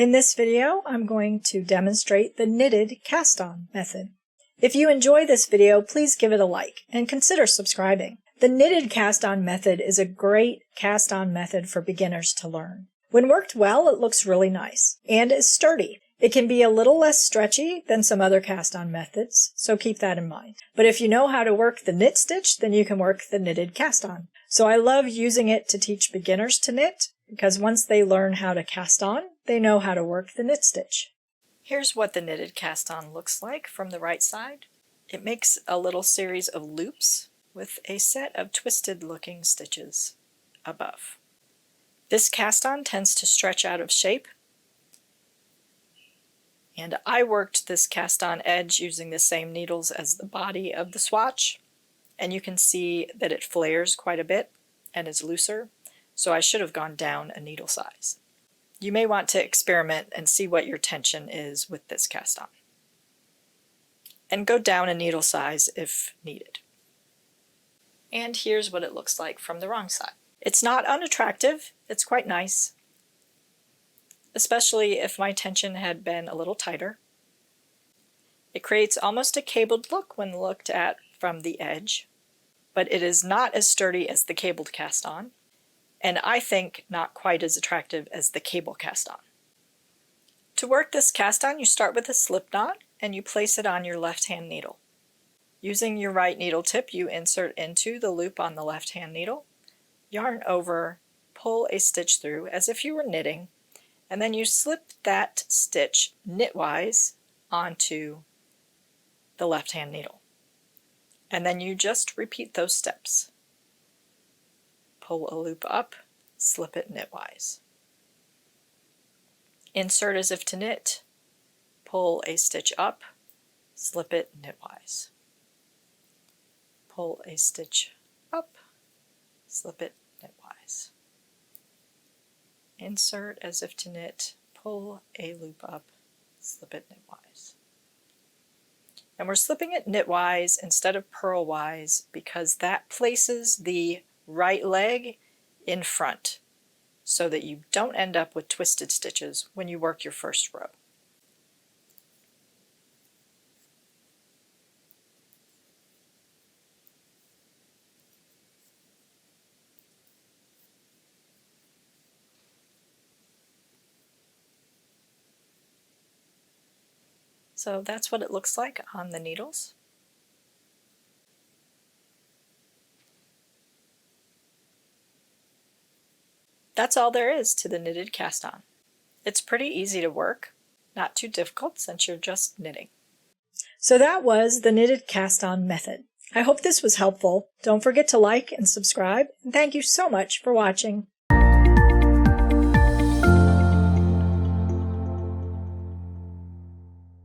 In this video, I'm going to demonstrate the knitted cast-on method. If you enjoy this video, please give it a like and consider subscribing. The knitted cast-on method is a great cast-on method for beginners to learn. When worked well, it looks really nice and is sturdy. It can be a little less stretchy than some other cast-on methods, so keep that in mind. But if you know how to work the knit stitch, then you can work the knitted cast-on. So I love using it to teach beginners to knit, because once they learn how to cast on, they know how to work the knit stitch. Here's what the knitted cast-on looks like from the right side. It makes a little series of loops with a set of twisted looking stitches above. This cast-on tends to stretch out of shape, and I worked this cast-on edge using the same needles as the body of the swatch, and you can see that it flares quite a bit and is looser, so I should have gone down a needle size. You may want to experiment and see what your tension is with this cast-on, and go down a needle size if needed. And here's what it looks like from the wrong side. It's not unattractive, it's quite nice, especially if my tension had been a little tighter. It creates almost a cabled look when looked at from the edge, but it is not as sturdy as the cabled cast-on, and I think not quite as attractive as the cable cast-on. To work this cast-on, you start with a slip knot and you place it on your left-hand needle. Using your right needle tip, you insert into the loop on the left-hand needle, yarn over, pull a stitch through as if you were knitting, and then you slip that stitch knitwise onto the left-hand needle. And then you just repeat those steps. Pull a loop up, slip it knitwise. Insert as if to knit, pull a stitch up, slip it knitwise. Pull a stitch up, slip it knitwise. Insert as if to knit, pull a loop up, slip it knitwise. And we're slipping it knitwise instead of purlwise because that places the right leg in front so that you don't end up with twisted stitches when you work your first row. So that's what it looks like on the needles. That's all there is to the knitted cast-on. It's pretty easy to work, not too difficult since you're just knitting. So that was the knitted cast-on method. I hope this was helpful. Don't forget to like and subscribe, and thank you so much for watching.